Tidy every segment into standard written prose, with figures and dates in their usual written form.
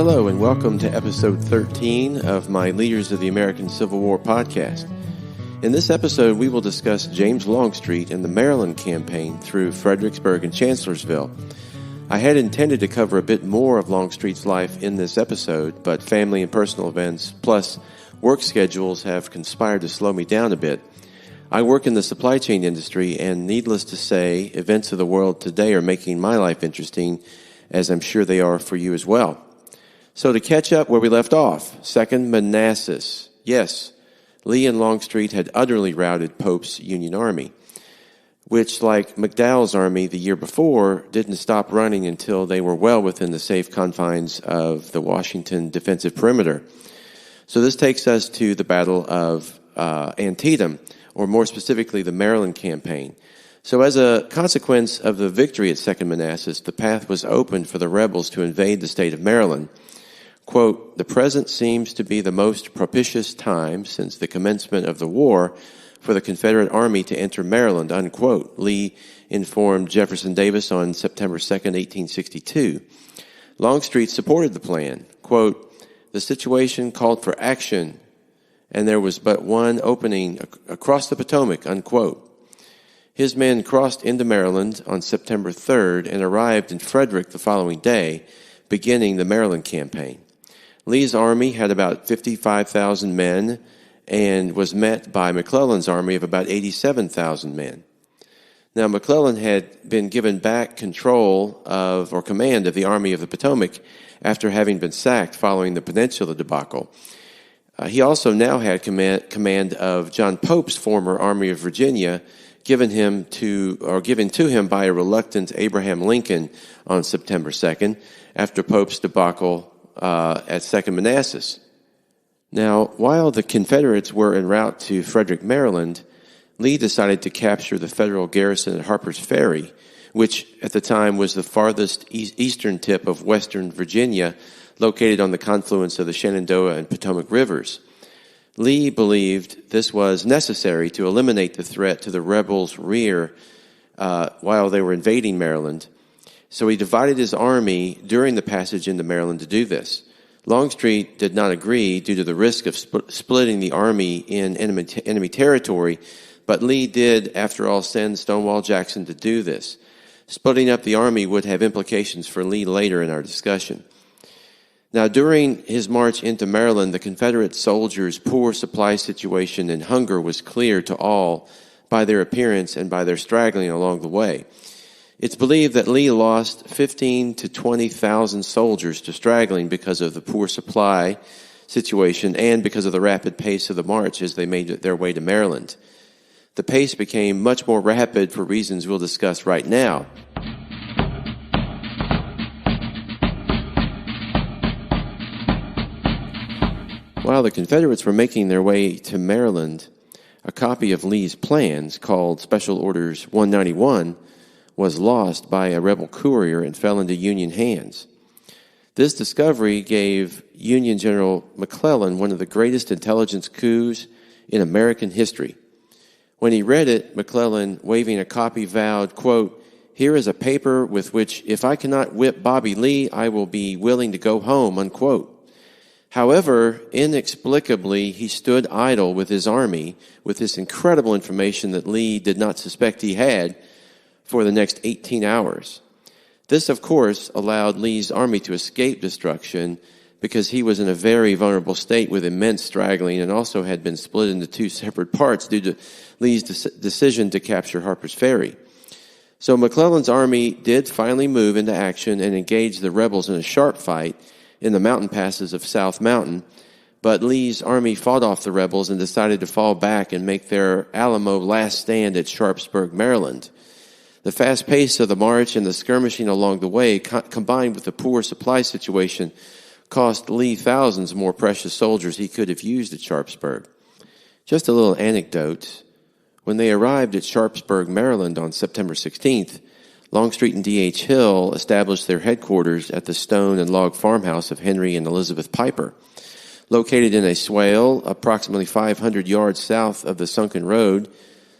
Hello and welcome to episode 13 of my Leaders of the American Civil War podcast. In this episode, we will discuss James Longstreet and the Maryland campaign through Fredericksburg and Chancellorsville. I had intended to cover a bit more of Longstreet's life in this episode, but family and personal events, plus work schedules have conspired to slow me down a bit. I work in the supply chain industry, and needless to say, events of the world today are making my life interesting, as I'm sure they are for you as well. So to catch up where we left off, 2nd Manassas. Yes, Lee and Longstreet had utterly routed Pope's Union Army, which, like McDowell's army the year before, didn't stop running until they were well within the safe confines of the Washington defensive perimeter. So this takes us to the Battle of Antietam, or more specifically, the Maryland campaign. So as a consequence of the victory at 2nd Manassas, the path was opened for the rebels to invade the state of Maryland. Quote, "The present seems to be the most propitious time since the commencement of the war for the Confederate Army to enter Maryland," unquote, Lee informed Jefferson Davis on September 2nd, 1862. Longstreet supported the plan. Quote, "The situation called for action, and there was but one opening across the Potomac," unquote. His men crossed into Maryland on September 3rd and arrived in Frederick the following day, beginning the Maryland campaign. Lee's army had about 55,000 men and was met by McClellan's army of about 87,000 men. Now, McClellan had been given back control of or command of the Army of the Potomac after having been sacked following the Peninsula debacle. He also now had command of John Pope's former Army of Virginia, given to him by a reluctant Abraham Lincoln on September 2nd after Pope's debacle at 2nd Manassas. Now, while the Confederates were en route to Frederick, Maryland, Lee decided to capture the federal garrison at Harper's Ferry, which at the time was the farthest eastern tip of western Virginia, located on the confluence of the Shenandoah and Potomac rivers. Lee believed this was necessary to eliminate the threat to the rebels' rear while they were invading Maryland. So he divided his army during the passage into Maryland to do this. Longstreet did not agree due to the risk of splitting the army in enemy territory, but Lee did, after all, send Stonewall Jackson to do this. Splitting up the army would have implications for Lee later in our discussion. Now, during his march into Maryland, the Confederate soldiers' poor supply situation and hunger was clear to all by their appearance and by their straggling along the way. It's believed that Lee lost 15,000 to 20,000 soldiers to straggling because of the poor supply situation and because of the rapid pace of the march as they made their way to Maryland. The pace became much more rapid for reasons we'll discuss right now. While the Confederates were making their way to Maryland, a copy of Lee's plans, called Special Orders 191, was lost by a rebel courier and fell into Union hands. This discovery gave Union General McClellan one of the greatest intelligence coups in American history. When he read it, McClellan, waving a copy, vowed, quote, "Here is a paper with which, if I cannot whip Bobby Lee, I will be willing to go home," unquote. However, inexplicably, he stood idle with his army with this incredible information that Lee did not suspect he had for the next 18 hours. This, of course, allowed Lee's army to escape destruction because he was in a very vulnerable state with immense straggling and also had been split into two separate parts due to Lee's decision to capture Harper's Ferry. So McClellan's army did finally move into action and engage the rebels in a sharp fight in the mountain passes of South Mountain, but Lee's army fought off the rebels and decided to fall back and make their Alamo last stand at Sharpsburg, Maryland. The fast pace of the march and the skirmishing along the way, combined with the poor supply situation, cost Lee thousands more precious soldiers he could have used at Sharpsburg. Just a little anecdote. When they arrived at Sharpsburg, Maryland on September 16th, Longstreet and D.H. Hill established their headquarters at the stone and log farmhouse of Henry and Elizabeth Piper. Located in a swale approximately 500 yards south of the sunken road,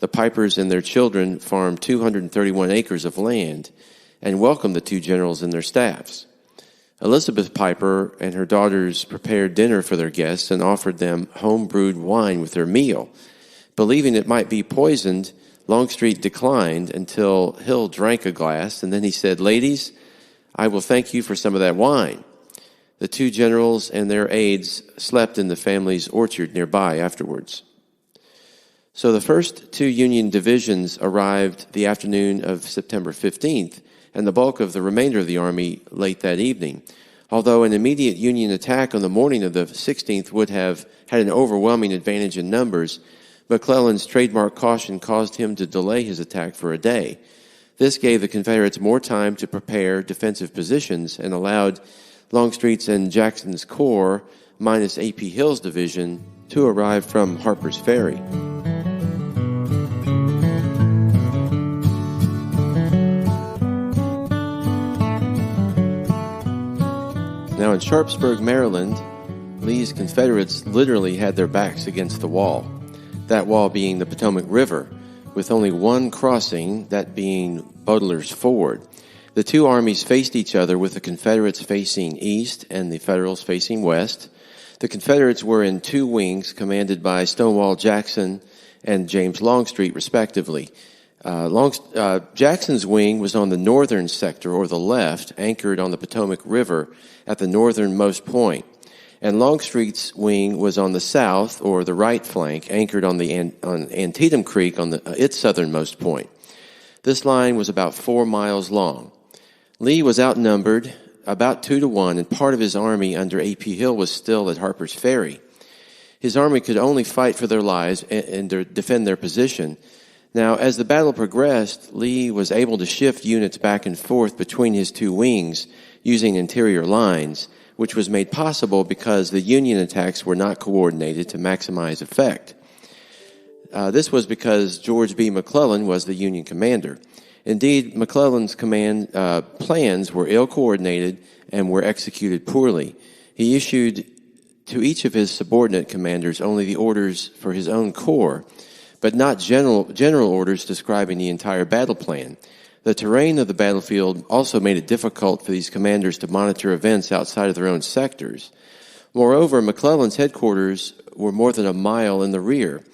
the Pipers and their children farmed 231 acres of land and welcomed the two generals and their staffs. Elizabeth Piper and her daughters prepared dinner for their guests and offered them home-brewed wine with their meal. Believing it might be poisoned, Longstreet declined until Hill drank a glass, and then he said, "Ladies, I will thank you for some of that wine." The two generals and their aides slept in the family's orchard nearby afterwards. So the first two Union divisions arrived the afternoon of September 15th, and the bulk of the remainder of the Army late that evening. Although an immediate Union attack on the morning of the 16th would have had an overwhelming advantage in numbers, McClellan's trademark caution caused him to delay his attack for a day. This gave the Confederates more time to prepare defensive positions and allowed Longstreet's and Jackson's Corps, minus A.P. Hill's division, to arrive from Harper's Ferry. Now in Sharpsburg, Maryland, Lee's Confederates literally had their backs against the wall, that wall being the Potomac River, with only one crossing, that being Butler's Ford. The two armies faced each other, with the Confederates facing east and the Federals facing west. The Confederates were in two wings, commanded by Stonewall Jackson and James Longstreet, respectively. Jackson's wing was on the northern sector, or the left, anchored on the Potomac River at the northernmost point. And Longstreet's wing was on the south, or the right flank, anchored on Antietam Creek on its southernmost point. This line was about 4 miles long. Lee was outnumbered about 2-1, and part of his army under A.P. Hill was still at Harper's Ferry. His army could only fight for their lives and defend their position. Now, as the battle progressed, Lee was able to shift units back and forth between his two wings using interior lines, which was made possible because the Union attacks were not coordinated to maximize effect. This was because George B. McClellan was the Union commander. Indeed, McClellan's command plans were ill-coordinated and were executed poorly. He issued to each of his subordinate commanders only the orders for his own corps, but not general orders describing the entire battle plan. The terrain of the battlefield also made it difficult for these commanders to monitor events outside of their own sectors. Moreover, McClellan's headquarters were more than a mile in the rear.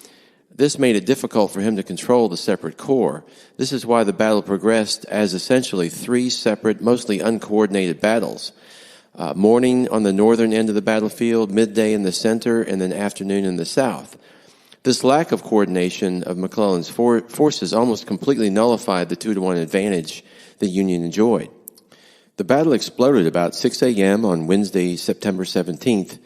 This made it difficult for him to control the separate corps. This is why the battle progressed as essentially 3 separate, mostly uncoordinated battles. Morning on the northern end of the battlefield, midday in the center, and then afternoon in the south. This lack of coordination of McClellan's forces almost completely nullified the 2-1 advantage the Union enjoyed. The battle exploded about 6 a.m. on Wednesday, September 17th,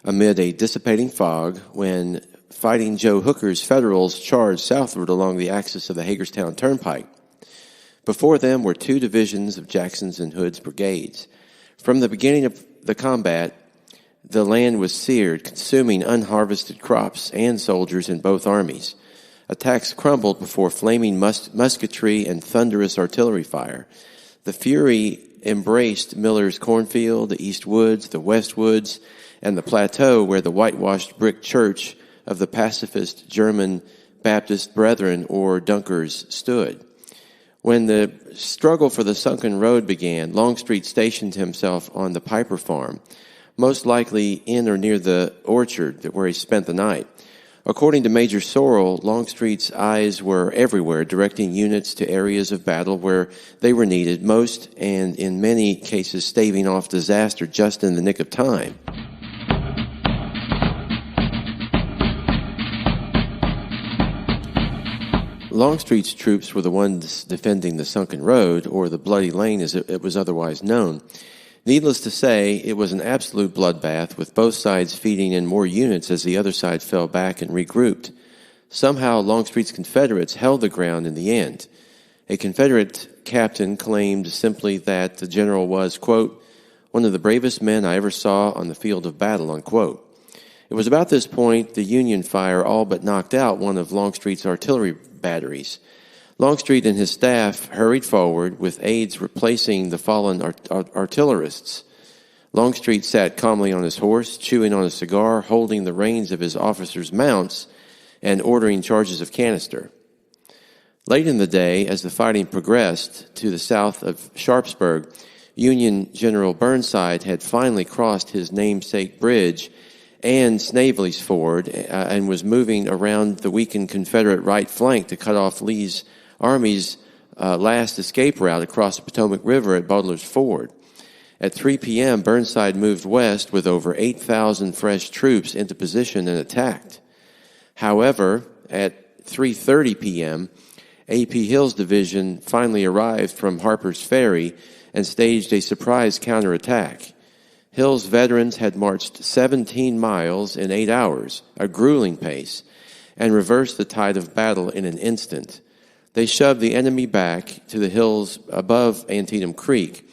amid a dissipating fog when Fighting Joe Hooker's Federals charged southward along the axis of the Hagerstown Turnpike. Before them were 2 divisions of Jackson's and Hood's brigades. From the beginning of the combat, the land was seared, consuming unharvested crops and soldiers in both armies. Attacks crumbled before flaming musketry and thunderous artillery fire. The fury embraced Miller's cornfield, the East Woods, the West Woods, and the plateau where the whitewashed brick church of the pacifist German Baptist Brethren, or Dunkers, stood. When the struggle for the sunken road began, Longstreet stationed himself on the Piper farm, most likely in or near the orchard where he spent the night. According to Major Sorrell, Longstreet's eyes were everywhere, directing units to areas of battle where they were needed most, and in many cases staving off disaster just in the nick of time. Longstreet's troops were the ones defending the sunken road, or the Bloody Lane as it was otherwise known. Needless to say, it was an absolute bloodbath, with both sides feeding in more units as the other side fell back and regrouped. Somehow, Longstreet's Confederates held the ground in the end. A Confederate captain claimed simply that the general was, quote, "one of the bravest men I ever saw on the field of battle," unquote. It was about this point the Union fire all but knocked out one of Longstreet's artillery batteries. Longstreet and his staff hurried forward, with aides replacing the fallen artillerists. Longstreet sat calmly on his horse, chewing on a cigar, holding the reins of his officers' mounts, and ordering charges of canister. Late in the day, as the fighting progressed to the south of Sharpsburg, Union General Burnside had finally crossed his namesake bridge and Snavely's Ford and was moving around the weakened Confederate right flank to cut off Lee's army's last escape route across the Potomac River at Butler's Ford. At 3 p.m., Burnside moved west with over 8,000 fresh troops into position and attacked. However, at 3:30 p.m., A.P. Hill's division finally arrived from Harper's Ferry and staged a surprise counterattack. Hill's veterans had marched 17 miles in 8 hours, a grueling pace, and reversed the tide of battle in an instant. They shoved the enemy back to the hills above Antietam Creek.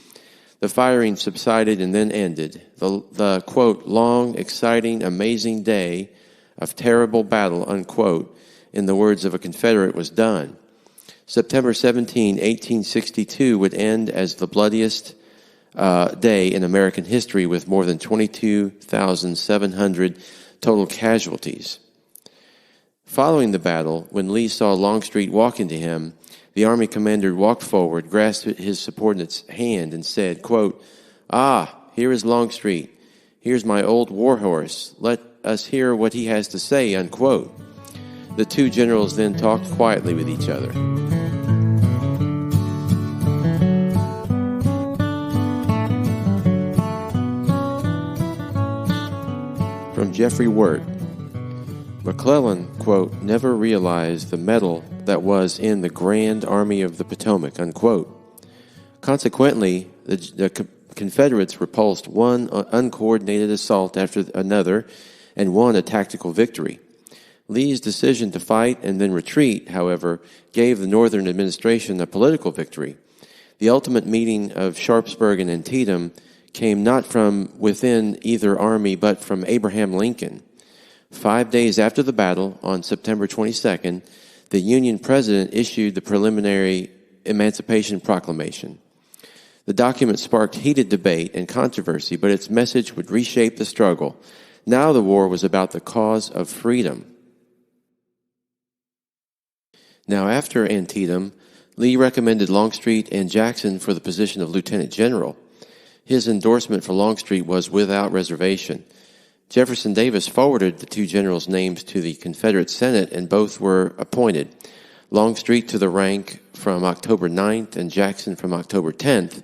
The firing subsided and then ended. The quote, long, exciting, amazing day of terrible battle, unquote, in the words of a Confederate, was done. September 17, 1862 would end as the bloodiest day in American history with more than 22,700 total casualties. Following the battle, when Lee saw Longstreet walking to him, the Army commander walked forward, grasped his subordinate's hand, and said, quote, "Ah, here is Longstreet. Here's my old warhorse. Let us hear what he has to say," unquote. The two generals then talked quietly with each other. From Jeffrey Wirt, McClellan, quote, "never realized the mettle that was in the Grand Army of the Potomac," unquote. Consequently, the Confederates repulsed one uncoordinated assault after another and won a tactical victory. Lee's decision to fight and then retreat, however, gave the Northern administration a political victory. The ultimate meeting of Sharpsburg and Antietam came not from within either army, but from Abraham Lincoln. 5 days after the battle, on September 22nd, the Union president issued the preliminary Emancipation Proclamation. The document sparked heated debate and controversy, but its message would reshape the struggle. Now the war was about the cause of freedom. Now, after Antietam, Lee recommended Longstreet and Jackson for the position of lieutenant general. His endorsement for Longstreet was without reservation. Jefferson Davis forwarded the two generals' names to the Confederate Senate, and both were appointed. Longstreet to the rank from October 9th and Jackson from October 10th,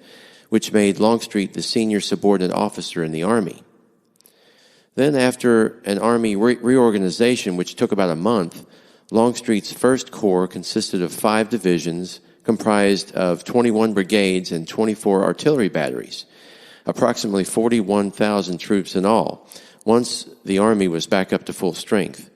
which made Longstreet the senior subordinate officer in the Army. Then, after an Army reorganization, which took about a month, Longstreet's First Corps consisted of 5 divisions, comprised of 21 brigades and 24 artillery batteries, approximately 41,000 troops in all, once the Army was back up to full strength.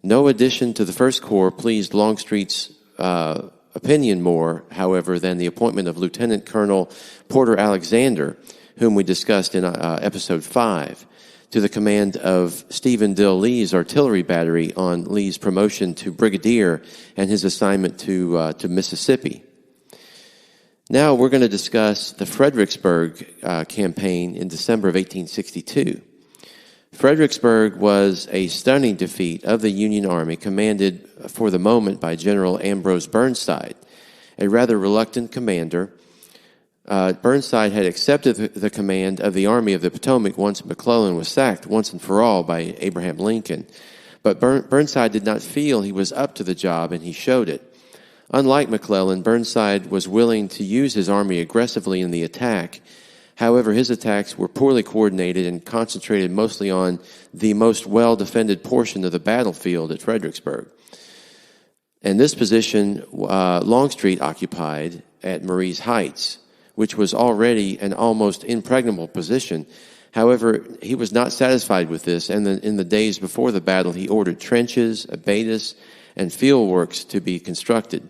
No addition to the First Corps pleased Longstreet's opinion more, however, than the appointment of Lieutenant Colonel Porter Alexander, whom we discussed in Episode 5, to the command of Stephen Dill Lee's artillery battery on Lee's promotion to brigadier and his assignment to Mississippi. Now we're going to discuss the Fredericksburg campaign in December of 1862. Fredericksburg was a stunning defeat of the Union Army, commanded for the moment by General Ambrose Burnside, a rather reluctant commander. Burnside had accepted the command of the Army of the Potomac once McClellan was sacked once and for all by Abraham Lincoln. But Burnside did not feel he was up to the job, and he showed it. Unlike McClellan, Burnside was willing to use his army aggressively in the attack. However, his attacks were poorly coordinated and concentrated mostly on the most well-defended portion of the battlefield at Fredericksburg. And this position Longstreet occupied at Marye's Heights, which was already an almost impregnable position. However, he was not satisfied with this, and in the days before the battle, he ordered trenches, abatis, and field works to be constructed.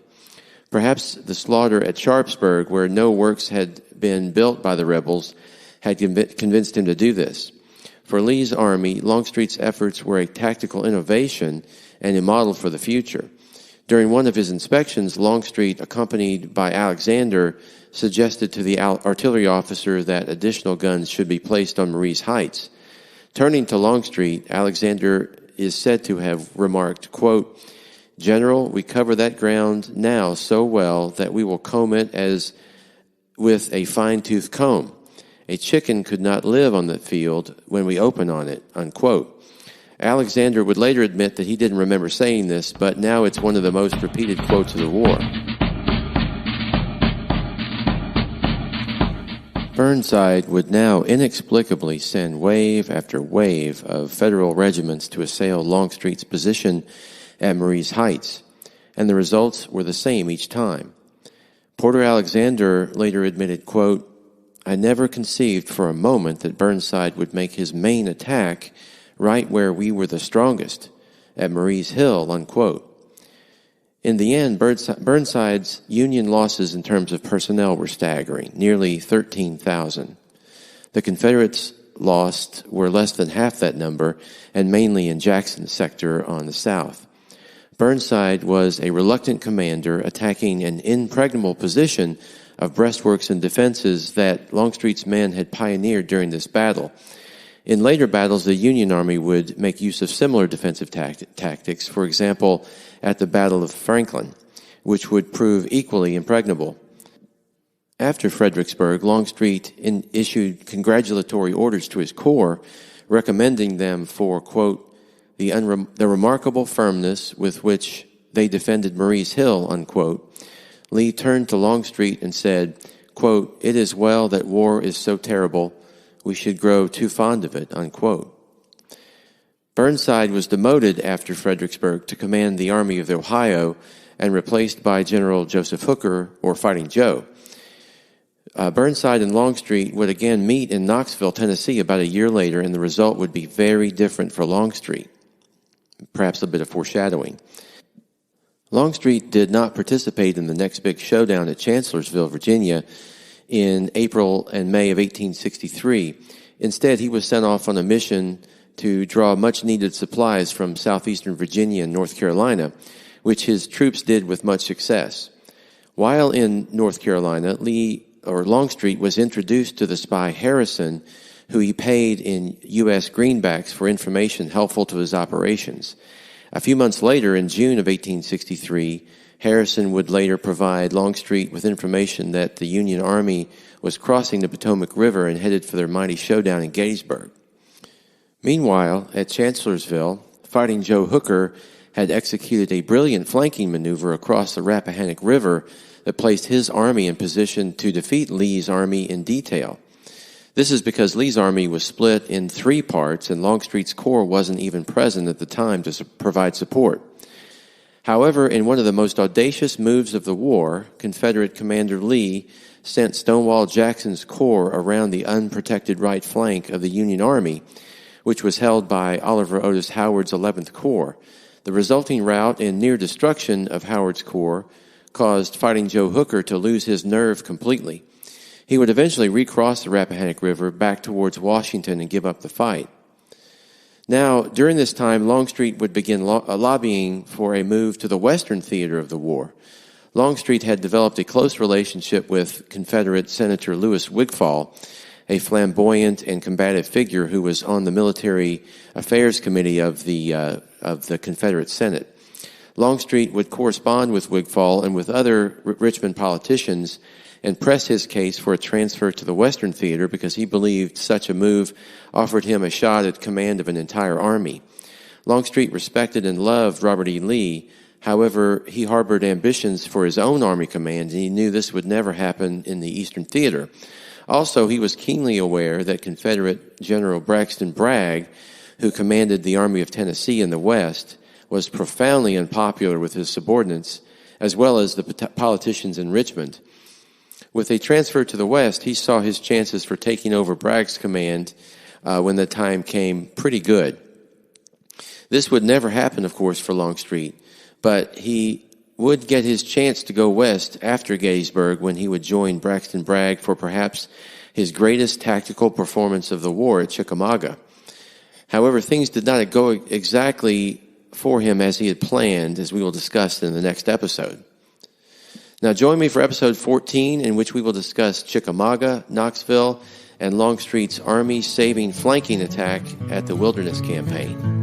Perhaps the slaughter at Sharpsburg, where no works had been built by the rebels, had convinced him to do this. For Lee's army, Longstreet's efforts were a tactical innovation and a model for the future. During one of his inspections, Longstreet, accompanied by Alexander, suggested to the artillery officer that additional guns should be placed on Marye's Heights. Turning to Longstreet, Alexander is said to have remarked, quote, "General, we cover that ground now so well that we will comb it as with a fine-tooth comb. A chicken could not live on the field when we open on it, unquote. Alexander would later admit that he didn't remember saying this, but now it's one of the most repeated quotes of the war. Burnside would now inexplicably send wave after wave of Federal regiments to assail Longstreet's position at Marye's Heights, and the results were the same each time. Porter Alexander later admitted, quote, "I never conceived for a moment that Burnside would make his main attack right where we were the strongest, at Marye's Hill," unquote. In the end, Burnside's Union losses in terms of personnel were staggering, nearly 13,000. The Confederates lost were less than half that number, and mainly in Jackson's sector on the south. Burnside was a reluctant commander attacking an impregnable position of breastworks and defenses that Longstreet's men had pioneered during this battle. In later battles, the Union Army would make use of similar defensive tactics, for example, at the Battle of Franklin, which would prove equally impregnable. After Fredericksburg, Longstreet issued congratulatory orders to his corps, recommending them for, quote, the remarkable firmness with which they defended Marye's Hill, unquote. Lee turned to Longstreet and said, quote, "It is well that war is so terrible. We should grow too fond of it," unquote. Burnside was demoted after Fredericksburg to command the Army of the Ohio and replaced by General Joseph Hooker, or Fighting Joe. Burnside and Longstreet would again meet in Knoxville, Tennessee about a year later, and the result would be very different for Longstreet. Perhaps a bit of foreshadowing. Longstreet did not participate in the next big showdown at Chancellorsville, Virginia, in April and May of 1863. Instead, he was sent off on a mission to draw much-needed supplies from southeastern Virginia and North Carolina, which his troops did with much success. While in North Carolina, Longstreet was introduced to the spy Harrison, who he paid in U.S. greenbacks for information helpful to his operations. A few months later, in June of 1863, Harrison would later provide Longstreet with information that the Union Army was crossing the Potomac River and headed for their mighty showdown in Gettysburg. Meanwhile, at Chancellorsville, Fighting Joe Hooker had executed a brilliant flanking maneuver across the Rappahannock River that placed his army in position to defeat Lee's army in detail. This is because Lee's army was split in 3 parts, and Longstreet's corps wasn't even present at the time to provide support. However, in one of the most audacious moves of the war, Confederate Commander Lee sent Stonewall Jackson's corps around the unprotected right flank of the Union Army, which was held by Oliver Otis Howard's 11th Corps. The resulting rout and near destruction of Howard's corps caused Fighting Joe Hooker to lose his nerve completely. He would eventually recross the Rappahannock River back towards Washington and give up the fight. Now, during this time, Longstreet would begin lobbying for a move to the western theater of the war. Longstreet had developed a close relationship with Confederate Senator Lewis Wigfall, a flamboyant and combative figure who was on the Military Affairs Committee of the Confederate Senate. Longstreet would correspond with Wigfall and with other Richmond politicians and press his case for a transfer to the Western Theater because he believed such a move offered him a shot at command of an entire army. Longstreet respected and loved Robert E. Lee. However, he harbored ambitions for his own army command, and he knew this would never happen in the Eastern Theater. Also, he was keenly aware that Confederate General Braxton Bragg, who commanded the Army of Tennessee in the West, was profoundly unpopular with his subordinates, as well as the politicians in Richmond. With a transfer to the West, he saw his chances for taking over Bragg's command when the time came pretty good. This would never happen, of course, for Longstreet, but he would get his chance to go west after Gettysburg when he would join Braxton Bragg for perhaps his greatest tactical performance of the war at Chickamauga. However, things did not go exactly for him as he had planned, as we will discuss in the next episode. Now join me for episode 14, in which we will discuss Chickamauga, Knoxville, and Longstreet's army-saving flanking attack at the Wilderness Campaign.